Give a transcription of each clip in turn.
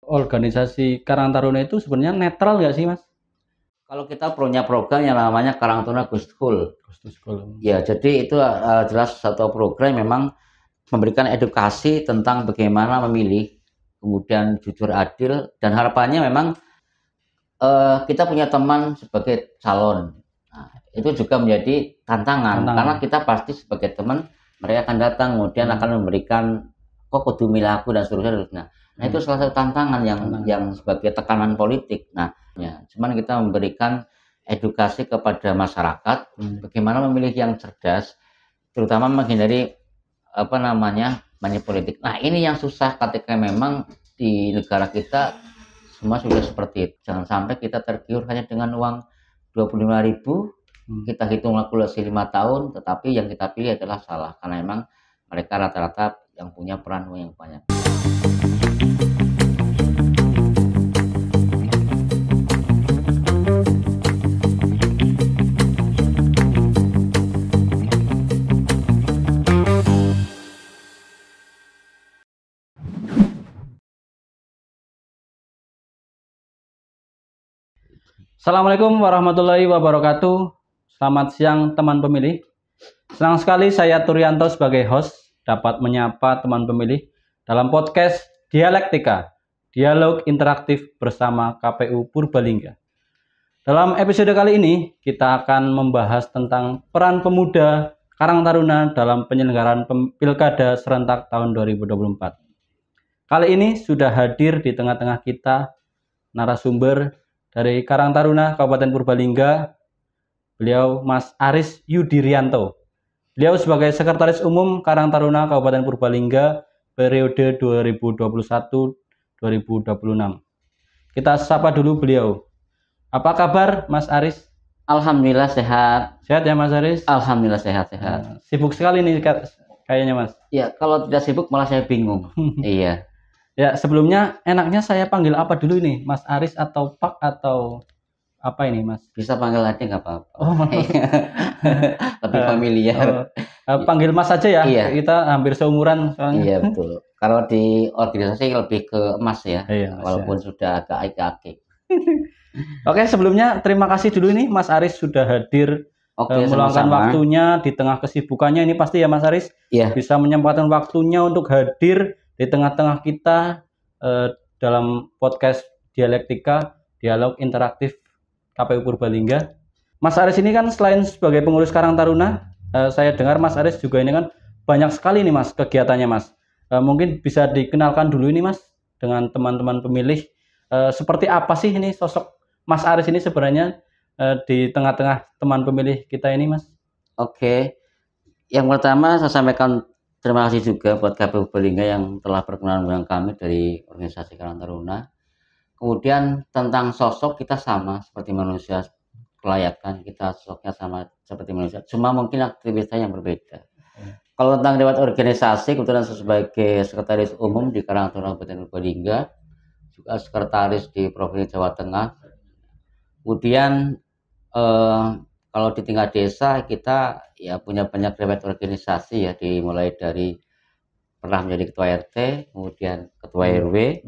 organisasi Karang Taruna itu sebenarnya netral nggak sih, Mas? Kalau kita punya program yang namanya Karang Taruna Go School. Ya, jadi itu jelas satu program yang memang memberikan edukasi tentang bagaimana memilih, kemudian jujur adil, dan harapannya memang kita punya teman sebagai calon. Nah, itu juga menjadi tantangan karena kita pasti sebagai teman mereka akan datang, kemudian akan memberikan kok kudu milih aku dan seterusnya. Nah, itu salah satu tantangan yang sebagai tekanan politik. Nah, ya, cuman kita memberikan edukasi kepada masyarakat bagaimana memilih yang cerdas, terutama menghindari money politik. Nah, ini yang susah ketika memang di negara kita semua sudah seperti itu. Jangan sampai kita tergiur hanya dengan uang 25.000, kita hitung kalkulasi 5 tahun, tetapi yang kita pilih adalah salah karena memang mereka rata-rata yang punya peran yang banyak. Assalamualaikum warahmatullahi wabarakatuh. Selamat siang teman pemilih. Senang sekali saya Turianto sebagai host dapat menyapa teman pemilih dalam podcast Dialektika, dialog interaktif bersama KPU Purbalingga. Dalam episode kali ini kita akan membahas tentang peran pemuda Karang Taruna dalam penyelenggaraan Pilkada serentak tahun 2024. Kali ini sudah hadir di tengah-tengah kita narasumber dari Karang Taruna Kabupaten Purbalingga, beliau Mas Aris Yudirianto. Beliau sebagai Sekretaris Umum Karang Taruna Kabupaten Purbalingga periode 2021-2026. Kita sapa dulu beliau. Apa kabar Mas Aris? Alhamdulillah sehat. Sehat ya Mas Aris? Alhamdulillah sehat-sehat. Sibuk sekali nih kayaknya Mas. Ya, kalau tidak sibuk malah saya bingung. Iya. Ya, sebelumnya enaknya saya panggil apa dulu ini? Mas Aris atau Pak atau apa ini, Mas? Bisa panggil aja nggak apa-apa. Oh, lebih familiar. Panggil Mas aja ya. Iya. Kita hampir seumuran soalnya. Iya, betul. Kalau di organisasi lebih ke Mas ya. Iya, walaupun sudah agak akik. Oke, sebelumnya terima kasih dulu nih Mas Aris sudah hadir. Meluangkan waktunya di tengah kesibukannya ini pasti ya Mas Aris. Iya. Bisa menyempatkan waktunya untuk hadir di tengah-tengah kita dalam podcast Dialektika, dialog interaktif KPU Purbalingga. Mas Aris ini kan selain sebagai pengurus Karang Taruna, saya dengar Mas Aris juga ini kan banyak sekali nih Mas kegiatannya Mas. Mungkin bisa dikenalkan dulu ini Mas dengan teman-teman pemilih. Seperti apa sih ini sosok Mas Aris ini sebenarnya di tengah-tengah teman pemilih kita ini Mas? Oke. Yang pertama saya sampaikan terima kasih juga buat KPU Purbalingga yang telah berkenan dengan kami dari organisasi Karang Taruna. Kemudian tentang sosok kita sama seperti manusia, kelayakan kita sosoknya sama seperti manusia. Cuma mungkin aktivitasnya yang berbeda. Kalau tentang lewat organisasi, kebetulan saya sebagai Sekretaris Umum di Karang Taruna Kabupaten Purbalingga, juga Sekretaris di Provinsi Jawa Tengah. Kemudian kalau di tingkat desa kita ya punya banyak lewat organisasi ya, dimulai dari pernah menjadi ketua RT, kemudian ketua RW,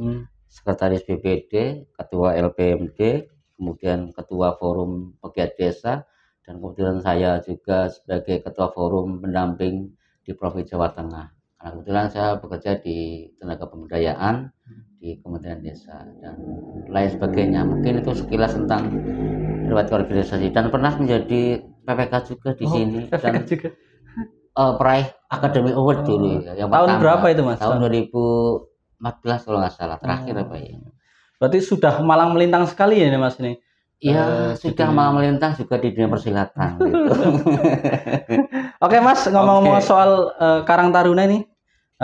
sekretaris BPD, ketua LPMD, kemudian ketua forum pegiat desa, dan kemudian saya juga sebagai ketua forum pendamping di Provinsi Jawa Tengah. Karena kebetulan saya bekerja di tenaga pemberdayaan di Kementerian Desa dan lain sebagainya. Mungkin itu sekilas tentang lewat organisasi dan pernah menjadi PPK juga di sini dan juga. Peraih Academy Award dulu ya. Yang tahun pertama. Berapa itu Mas? Tahun 2014 kalau nggak salah, terakhir apa ya. Berarti sudah malang melintang sekali ya Mas ini. Iya, sudah malang melintang juga di dunia persilatan gitu. Oke Mas, ngomong-ngomong soal Karang Taruna ini,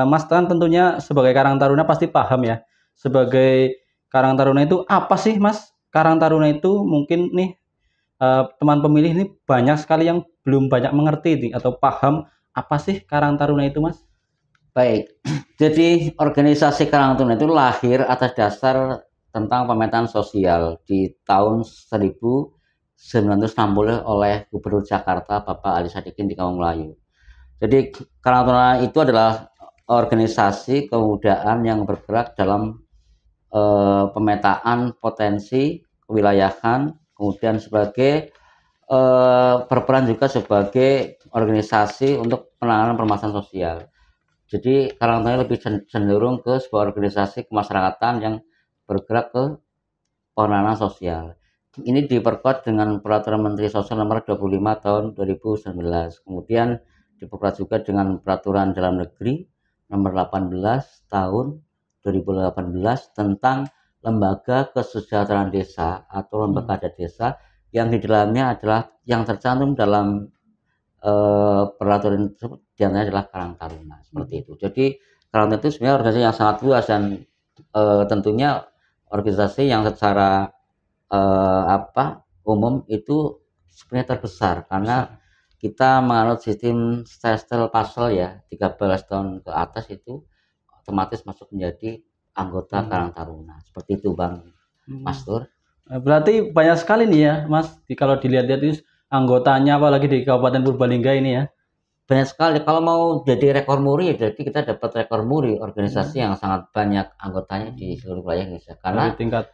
Mas kan tentunya sebagai Karang Taruna pasti paham ya. Sebagai Karang Taruna itu apa sih Mas? Karang Taruna itu mungkin nih teman pemilih ini banyak sekali yang belum banyak mengerti nih, atau paham apa sih Karang Taruna itu Mas? Baik, jadi organisasi Karang Taruna itu lahir atas dasar tentang pemetaan sosial di tahun 1960 oleh Gubernur Jakarta Bapak Ali Sadikin di Kampung Melayu. Jadi Karang Taruna itu adalah organisasi kemudaan yang bergerak dalam pemetaan potensi kewilayahan, kemudian sebagai berperan juga sebagai organisasi untuk penanganan permasalahan sosial. Jadi Karang Taruna lebih cenderung ke sebuah organisasi kemasyarakatan yang bergerak ke penanganan sosial. Ini diperkuat dengan Peraturan Menteri Sosial Nomor 25 Tahun 2019. Kemudian diperkuat juga dengan Peraturan Dalam Negeri Nomor 18 Tahun 2018 tentang Lembaga Kesejahteraan Desa atau Lembaga Adat Desa, yang di dalamnya adalah yang tercantum dalam peraturan tersebut diantaranya adalah Karang Taruna, seperti itu. Jadi Karang Taruna itu sebenarnya organisasi yang sangat luas dan tentunya organisasi yang secara umum itu sebenarnya terbesar karena kita menganut sistem stel pasal ya, 13 tahun ke atas itu otomatis masuk menjadi anggota Karang Taruna. Seperti itu Bang Mas Tur. Berarti banyak sekali nih ya Mas, kalau dilihat-lihat itu anggotanya apalagi di Kabupaten Purbalingga ini ya. Banyak sekali. Kalau mau jadi rekor muri, jadi kita dapat rekor muri organisasi yang sangat banyak anggotanya di seluruh wilayah Indonesia. Karena Dari tingkat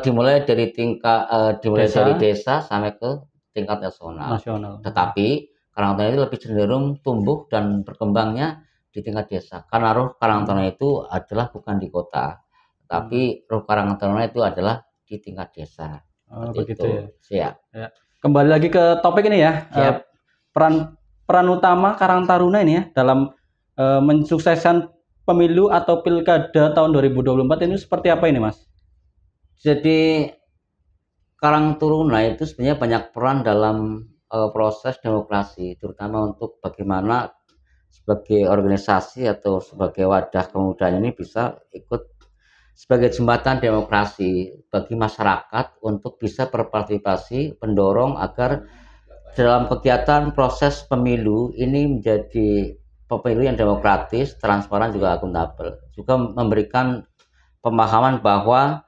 dimulai dari dari desa sampai ke tingkat nasional. Tetapi Karang Taruna itu lebih cenderung tumbuh dan berkembangnya di tingkat desa. Karena ruh Karang Taruna itu adalah bukan di kota, tapi ruh Karang Taruna itu adalah di tingkat desa. Begitu ya. Siap. Ya. Kembali lagi ke topik ini ya. Peran utama Karang Taruna ini ya dalam mensukseskan pemilu atau pilkada tahun 2024 ini seperti apa ini Mas? Jadi Karang Taruna itu sebenarnya banyak peran dalam proses demokrasi, terutama untuk bagaimana sebagai organisasi atau sebagai wadah kemudaan ini bisa ikut sebagai jembatan demokrasi bagi masyarakat untuk bisa berpartisipasi, mendorong agar dalam kegiatan proses pemilu ini menjadi pemilu yang demokratis, transparan, juga akuntabel. Juga memberikan pemahaman bahwa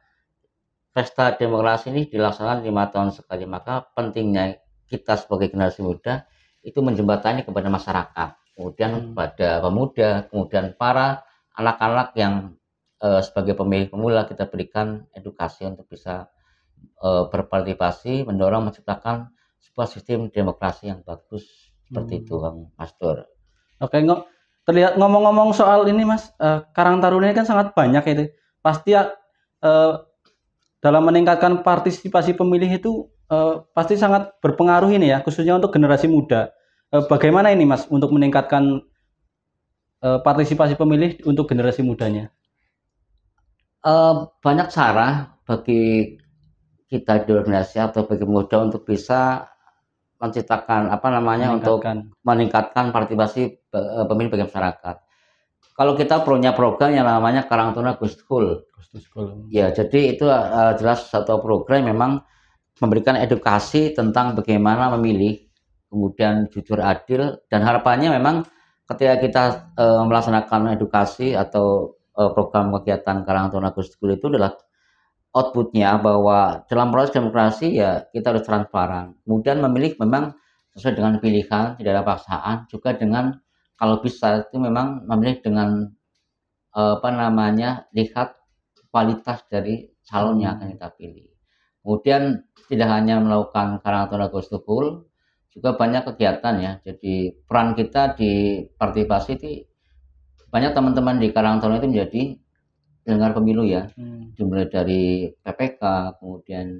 pesta demokrasi ini dilaksanakan 5 tahun sekali, maka pentingnya kita sebagai generasi muda itu menjembatani kepada masyarakat, kemudian kepada pemuda, kemudian para anak-anak yang sebagai pemilih pemula kita berikan edukasi untuk bisa berpartisipasi, mendorong menciptakan sebuah sistem demokrasi yang bagus, seperti itu Bang Pastor. Oke, terlihat ngomong-ngomong soal ini Mas, Karang Taruna ini kan sangat banyak itu. Pasti dalam meningkatkan partisipasi pemilih itu pasti sangat berpengaruh ini ya, khususnya untuk generasi muda. Bagaimana ini Mas untuk meningkatkan partisipasi pemilih untuk generasi mudanya? Banyak cara bagi kita di organisasi atau bagi muda untuk bisa menciptakan untuk meningkatkan partisipasi pemilih bagi masyarakat. Kalau kita punya program yang namanya Karang Taruna Go School. Ya, jadi itu jelas satu program yang memang memberikan edukasi tentang bagaimana memilih, kemudian jujur adil, dan harapannya memang ketika kita melaksanakan edukasi atau program kegiatan Karang Taruna Go School itu adalah outputnya bahwa dalam proses demokrasi ya kita harus transparan. Kemudian memilih memang sesuai dengan pilihan, tidak ada paksaan. Juga dengan kalau bisa itu memang memilih dengan lihat kualitas dari calon yang akan kita pilih. Kemudian tidak hanya melakukan Karang Taruna Go School, juga banyak kegiatan ya. Jadi peran kita di partisipasi itu banyak teman-teman di Karang Taruna itu menjadi penyelenggara pemilu ya, dimulai dari PPK, kemudian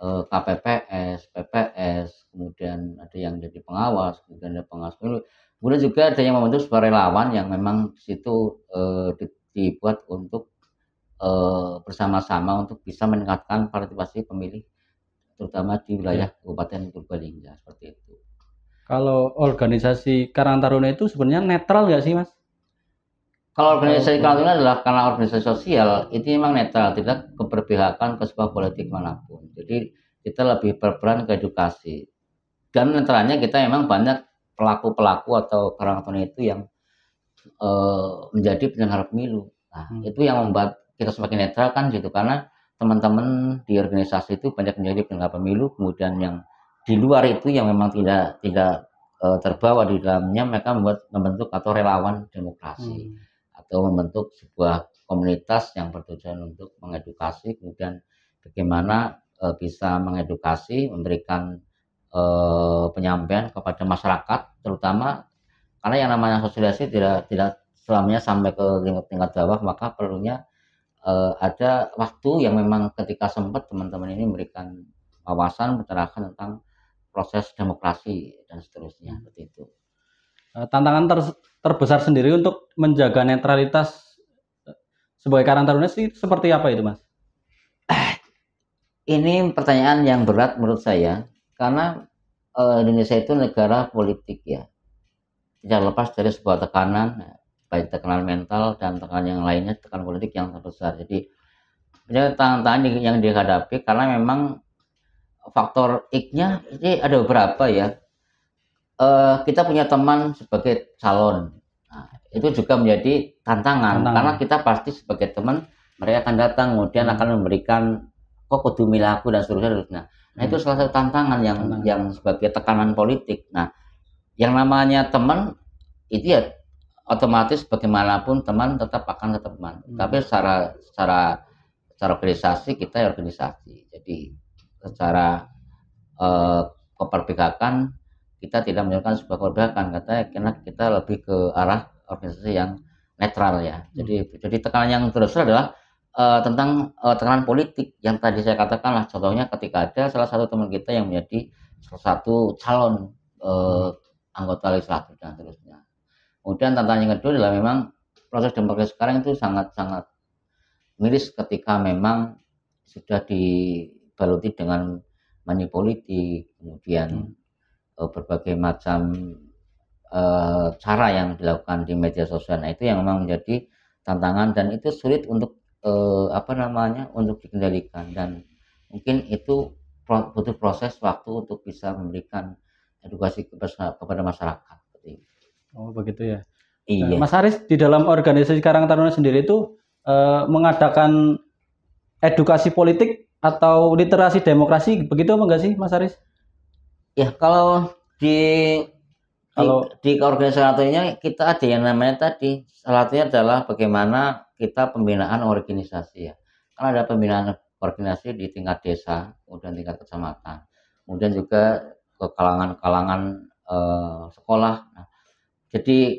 KPPS, PPS, kemudian ada yang jadi pengawas, kemudian ada pengawas pemilu, kemudian juga ada yang membentuk sebuah relawan yang memang di situ dibuat untuk bersama-sama untuk bisa meningkatkan partisipasi pemilih, terutama di wilayah Kabupaten Purbalingga, seperti itu. Kalau organisasi Karang Taruna itu sebenarnya netral nggak sih Mas? Kalau organisasi Karang Taruna adalah karena organisasi sosial, itu memang netral, tidak keberpihakan ke sebuah politik manapun. Jadi kita lebih berperan ke edukasi. Dan netralnya kita memang banyak pelaku-pelaku atau Karang Taruna itu yang menjadi penyelenggara pemilu. Nah, itu yang membuat kita semakin netral kan gitu, karena teman-teman di organisasi itu banyak menjadi penyelenggara pemilu, kemudian yang di luar itu yang memang tidak terbawa di dalamnya, mereka membentuk atau relawan demokrasi. atau membentuk sebuah komunitas yang bertujuan untuk mengedukasi, kemudian bagaimana bisa mengedukasi, memberikan penyampaian kepada masyarakat, terutama karena yang namanya sosialisasi tidak selamanya sampai ke tingkat bawah, maka perlunya ada waktu yang memang ketika sempat teman-teman ini memberikan wawasan, pencerahan tentang proses demokrasi dan seterusnya, seperti itu. Tantangan terbesar sendiri untuk menjaga netralitas sebagai Karang Taruna sih seperti apa itu, Mas? Ini pertanyaan yang berat menurut saya, karena Indonesia itu negara politik ya, tidak lepas dari sebuah tekanan, baik tekanan mental dan tekanan yang lainnya, tekanan politik yang terbesar. Jadi tantangan yang dihadapi karena memang faktor X-nya ini ada beberapa ya. Kita punya teman sebagai calon, nah, itu juga menjadi tantangan karena kita pasti sebagai teman mereka akan datang kemudian akan memberikan kok kudu milih aku dan seterusnya. Nah itu salah satu tantangan yang sebagai tekanan politik. Nah yang namanya teman itu ya otomatis bagaimanapun teman tetap akan tetap teman. Tapi secara organisasi kita ya organisasi. Jadi secara keperpihakan kita tidak menunjukkan sebuah keperpihakan, karena kita lebih ke arah organisasi yang netral ya. Jadi tekanan yang terbesar adalah tentang tekanan politik yang tadi saya katakan lah, contohnya ketika ada salah satu teman kita yang menjadi salah satu calon anggota legislatif dan seterusnya. Kemudian tantangan yang kedua adalah memang proses demokrasi sekarang itu sangat miris ketika memang sudah dibaluti dengan money politik, kemudian berbagai macam cara yang dilakukan di media sosial. Nah itu yang memang menjadi tantangan dan itu sulit untuk untuk dikendalikan, dan mungkin itu butuh proses waktu untuk bisa memberikan edukasi kepada masyarakat. Oh begitu ya. Iya. Mas Haris di dalam organisasi Karang Taruna sendiri itu mengadakan edukasi politik atau literasi demokrasi begitu apa enggak sih Mas Haris? Ya kalau di organisasinya kita ada yang namanya tadi, salah satunya adalah bagaimana kita pembinaan organisasi ya. Kan ada pembinaan organisasi di tingkat desa, kemudian tingkat kecamatan, kemudian juga ke kalangan sekolah. Nah, jadi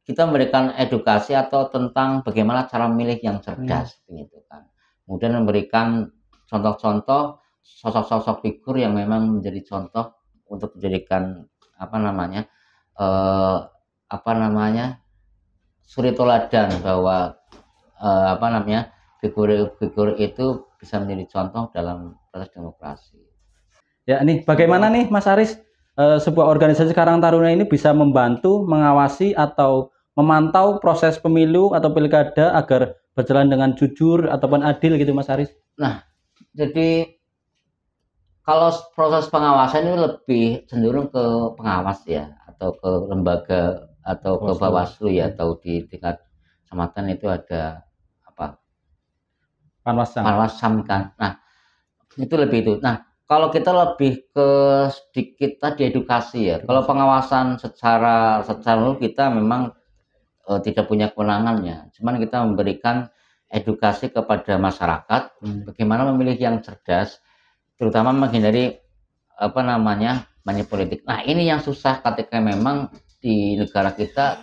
kita memberikan edukasi atau tentang bagaimana cara memilih yang cerdas, gitu kan. Kemudian memberikan contoh-contoh sosok-sosok figur yang memang menjadi contoh untuk menjadikan suri toladan bahwa figur itu bisa menjadi contoh dalam proses demokrasi. Ya nih bagaimana nih Mas Haris sebuah organisasi Karang Taruna ini bisa membantu mengawasi atau memantau proses pemilu atau pilkada agar berjalan dengan jujur ataupun adil gitu Mas Haris? Nah jadi kalau proses pengawasan itu lebih cenderung ke pengawas ya, atau ke lembaga atau ke Bawaslu ya, atau di tingkat kecamatan itu ada Panwascam kan. Nah itu lebih itu. Nah kalau kita lebih ke sedikit tadi edukasi ya. Kalau pengawasan secara kita memang tidak punya kewenangannya. Cuman kita memberikan edukasi kepada masyarakat bagaimana memilih yang cerdas, terutama menghindari money politik. Nah ini yang susah ketika memang di negara kita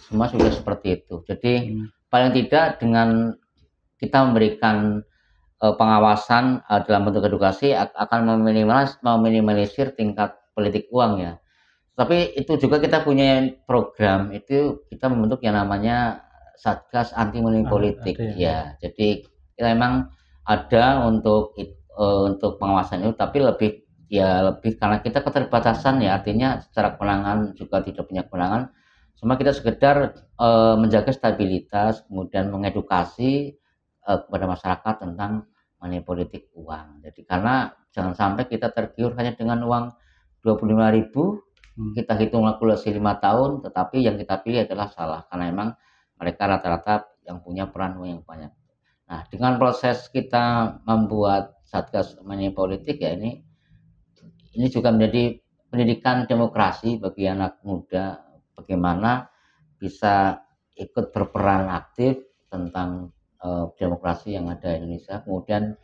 semua sudah seperti itu. Jadi paling tidak dengan kita memberikan pengawasan dalam bentuk edukasi akan meminimalisir tingkat politik uang ya. Tapi itu juga kita punya program, itu kita membentuk yang namanya Satgas Anti Money Politik ya. Jadi kita memang ada untuk pengawasan itu, tapi lebih karena kita keterbatasan ya, artinya secara kewenangan juga tidak punya kewenangan. Cuma kita sekedar menjaga stabilitas, kemudian mengedukasi kepada masyarakat tentang money politik uang. Jadi karena jangan sampai kita tergiur hanya dengan uang 25.000, kita hitung kalkulasi 5 tahun, tetapi yang kita pilih adalah salah karena memang mereka rata-rata yang punya peran yang banyak. Nah, dengan proses kita membuat Satgas Money Politik ya, ini juga menjadi pendidikan demokrasi bagi anak muda, bagaimana bisa ikut berperan aktif tentang demokrasi yang ada di Indonesia, kemudian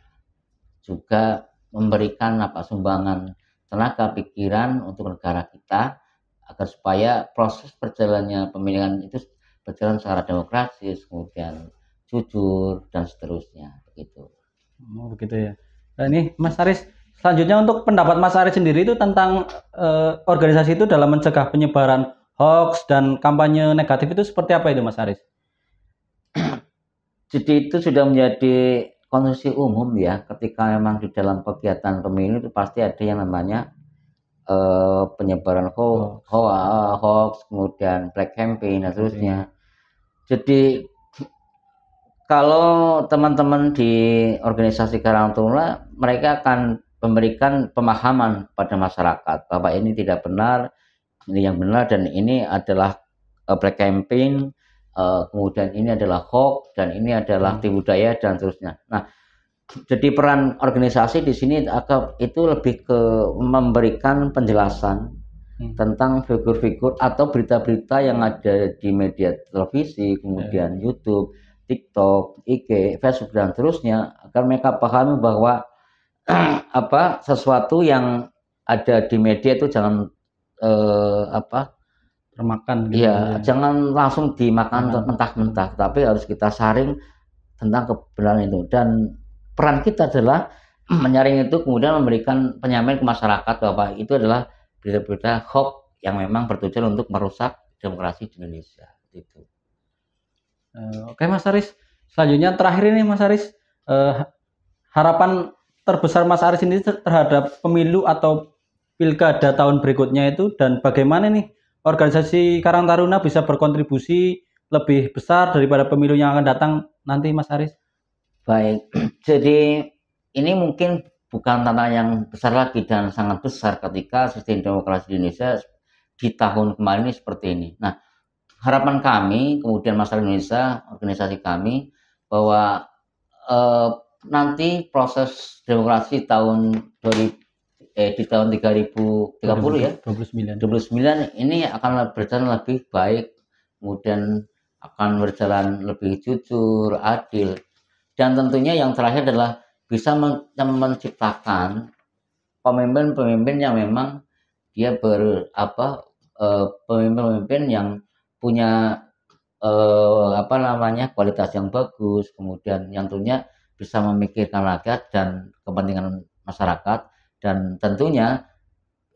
juga memberikan sumbangan tenaga pikiran untuk negara kita agar supaya proses berjalannya pemilihan itu berjalan secara demokratis, kemudian jujur dan seterusnya begitu. Oh, begitu ya. Nah, ini Mas Aris, selanjutnya untuk pendapat Mas Aris sendiri itu tentang organisasi itu dalam mencegah penyebaran hoax dan kampanye negatif itu seperti apa itu Mas Aris? Jadi itu sudah menjadi konsumsi umum ya, ketika memang di dalam kegiatan pemilu itu pasti ada yang namanya penyebaran hoax, kemudian black campaign dan seterusnya. Jadi kalau teman-teman di organisasi Karang Taruna, mereka akan memberikan pemahaman pada masyarakat bahwa ini tidak benar, ini yang benar, dan ini adalah black campaign, kemudian ini adalah hoax, dan ini adalah tipu daya dan seterusnya. Nah, jadi peran organisasi di sini itu lebih ke memberikan penjelasan tentang figur-figur atau berita-berita yang ada di media televisi, kemudian YouTube, TikTok, IG, Facebook dan seterusnya, agar mereka pahami bahwa sesuatu yang ada di media itu jangan termakan gitu ya, jangan langsung dimakan mentah-mentah, tapi harus kita saring tentang kebenaran itu. Dan peran kita adalah menyaring itu, kemudian memberikan penyampaian ke masyarakat bahwa itu adalah berita-berita hoax yang memang bertujuan untuk merusak demokrasi di Indonesia. Itu. Oke Mas Aris, selanjutnya terakhir ini Mas Aris, harapan terbesar Mas Aris ini terhadap pemilu atau pilkada tahun berikutnya itu, dan bagaimana nih organisasi Karang Taruna bisa berkontribusi lebih besar daripada pemilu yang akan datang nanti Mas Aris? Baik, jadi ini mungkin bukan tantangan yang besar lagi dan sangat besar ketika sistem demokrasi di Indonesia di tahun kemarin ini seperti ini. Nah, harapan kami, kemudian masyarakat Indonesia, organisasi kami, bahwa nanti proses demokrasi di tahun 2030 ya, 29 ini akan berjalan lebih baik, kemudian akan berjalan lebih jujur, adil, dan tentunya yang terakhir adalah bisa menciptakan pemimpin-pemimpin yang memang dia pemimpin-pemimpin yang punya kualitas yang bagus, kemudian yang tentunya bisa memikirkan rakyat dan kepentingan masyarakat, dan tentunya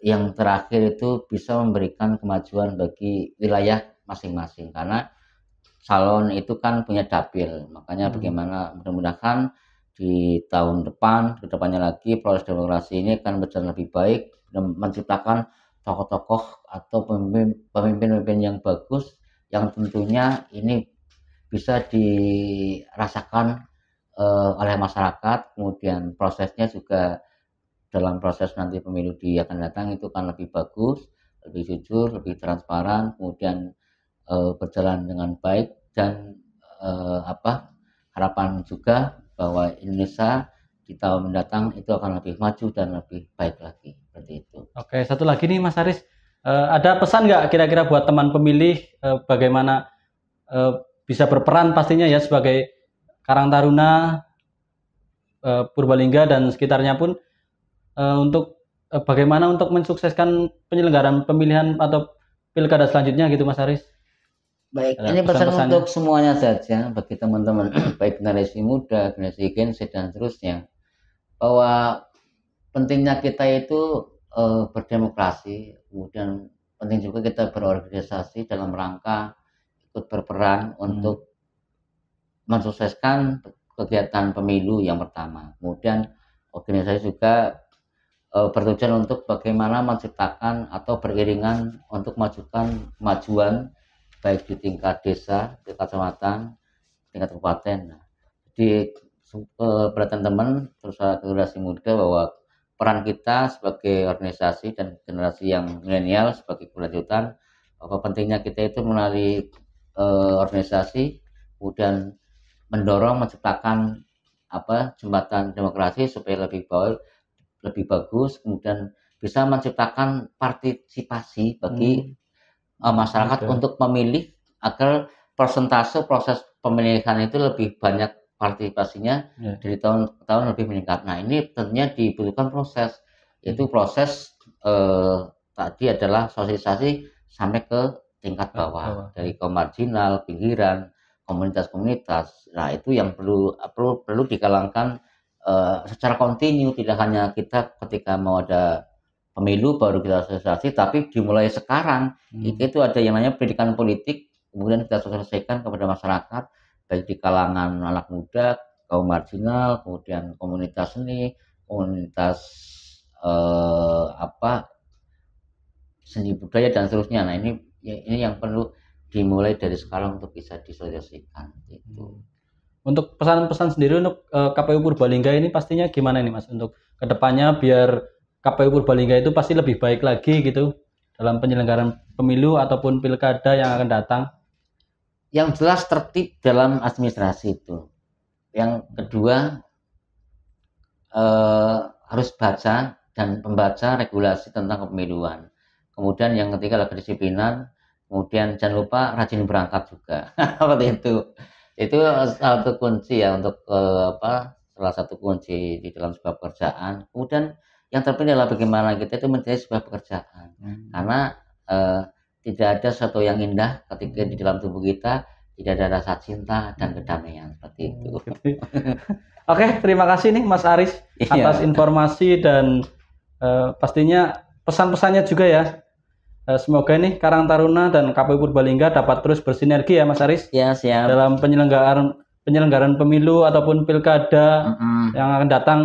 yang terakhir itu bisa memberikan kemajuan bagi wilayah masing-masing, karena calon itu kan punya dapil. Makanya bagaimana mudah-mudahan di tahun depan, kedepannya lagi proses demokrasi ini akan berjalan lebih baik dan menciptakan tokoh-tokoh atau pemimpin-pemimpin yang bagus, yang tentunya ini bisa dirasakan oleh masyarakat. Kemudian prosesnya juga dalam proses nanti pemilu di akan datang itu kan lebih bagus, lebih jujur, lebih transparan, kemudian berjalan dengan baik, dan harapan juga bahwa Indonesia di tahun mendatang itu akan lebih maju dan lebih baik lagi, seperti itu. Oke, satu lagi nih Mas Aris, ada pesan nggak kira-kira buat teman pemilih bagaimana bisa berperan pastinya ya sebagai Karang Taruna, Purbalingga dan sekitarnya pun untuk bagaimana untuk mensukseskan penyelenggaraan pemilihan atau pilkada selanjutnya gitu Mas Aris? Baik, ini pesan untuk semuanya saja bagi teman-teman baik generasi muda, generasi Gen Z dan seterusnya, bahwa pentingnya kita itu berdemokrasi, kemudian penting juga kita berorganisasi dalam rangka ikut berperan untuk mensukseskan kegiatan pemilu yang pertama. Kemudian organisasi juga bertujuan untuk bagaimana menciptakan atau beriringan untuk majukan kemajuan baik di tingkat desa, tingkat kecamatan, tingkat kabupaten. Nah, jadi pada teman-teman terus generasi muda bahwa peran kita sebagai organisasi dan generasi yang milenial sebagai kelanjutan, bahwa pentingnya kita itu melalui organisasi, kemudian mendorong menciptakan jembatan demokrasi supaya lebih baik, lebih bagus, kemudian bisa menciptakan partisipasi bagi masyarakat untuk memilih agar persentase proses pemilihan itu lebih banyak partisipasinya dari tahun ke tahun lebih meningkat. Nah, ini tentunya dibutuhkan proses, yaitu proses tadi adalah sosialisasi sampai ke tingkat bawah, dari kaum marginal, pinggiran, komunitas-komunitas. Nah, itu yang perlu digalangkan secara kontinu, tidak hanya kita ketika mau ada pemilu baru kita sosialisasi, tapi dimulai sekarang. Itu ada yang namanya pendidikan politik, kemudian kita sosialisasikan kepada masyarakat, baik di kalangan anak muda, kaum marginal, kemudian komunitas seni, komunitas seni budaya dan seterusnya. Nah, ini yang perlu dimulai dari sekarang untuk bisa disosialisasikan itu. Untuk pesan-pesan sendiri untuk KPU Purbalingga ini pastinya gimana nih Mas, untuk kedepannya biar KPU Purbalingga itu pasti lebih baik lagi gitu dalam penyelenggaraan pemilu ataupun pilkada yang akan datang? Yang jelas tertib dalam administrasi itu. Yang kedua harus baca dan membaca regulasi tentang kepemiluan. Kemudian yang ketiga adalah kedisiplinan. Kemudian jangan lupa rajin berangkat juga. Seperti itu. Itu salah satu kunci ya untuk salah satu kunci di dalam sebuah pekerjaan. Kemudian yang terpenting adalah bagaimana kita itu menjadi sebuah pekerjaan. Karena tidak ada sesuatu yang indah ketika di dalam tubuh kita tidak ada rasa cinta dan kedamaian, seperti itu. Oke, terima kasih nih Mas Aris atas informasi dan pastinya pesan-pesannya juga ya. Semoga nih Karang Taruna dan KPU Purbalingga dapat terus bersinergi ya Mas Aris. Ya, siap. Dalam penyelenggaraan pemilu ataupun pilkada yang akan datang.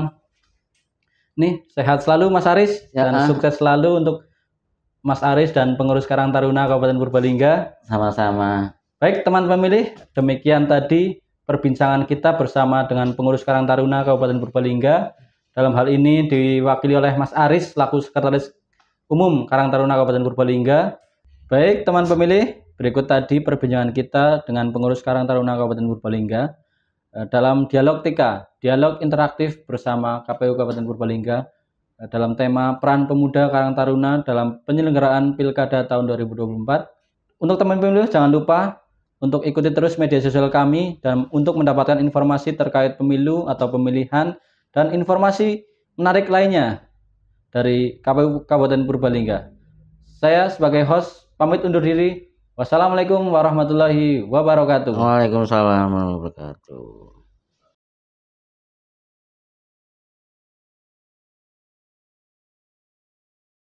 Nih, sehat selalu Mas Aris dan sukses selalu untuk Mas Aris dan pengurus Karang Taruna Kabupaten Purbalingga. Sama-sama. Baik teman pemilih, demikian tadi perbincangan kita bersama dengan pengurus Karang Taruna Kabupaten Purbalingga. Dalam hal ini diwakili oleh Mas Aris selaku Sekretaris Umum Karang Taruna Kabupaten Purbalingga. Baik teman pemilih, berikut tadi perbincangan kita dengan pengurus Karang Taruna Kabupaten Purbalingga dalam dialog TK, dialog interaktif bersama KPU Kabupaten Purbalingga dalam tema peran pemuda Karang Taruna dalam penyelenggaraan Pilkada tahun 2024. Untuk teman pemilih jangan lupa untuk ikuti terus media sosial kami dan untuk mendapatkan informasi terkait pemilu atau pemilihan dan informasi menarik lainnya dari KPU Kabupaten Purbalingga. Saya sebagai host pamit undur diri. Wassalamualaikum warahmatullahi wabarakatuh. Waalaikumsalam warahmatullahi wabarakatuh.